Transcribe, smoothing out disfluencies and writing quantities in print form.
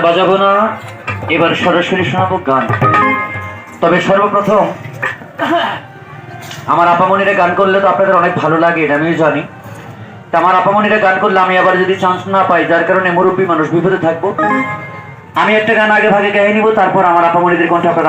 বাজাবো না, এবার সরাসরি শোনাবো গান। তবে সর্বপ্রথম আমার আপামনিরা গান করলে তো আপনাদের অনেক ভালো লাগে, এটা আমিও জানি। তা আমার আপামনিরা গান করলে আমি আবার যদি চান্স না পাই, যার কারণে মুরব্বী মানুষ বিপদে থাকবো, আমি একটা গান আগে ভাগে গাইয়ে নিব, তারপর আমার আপামনিদের কণ্ঠে আপনারা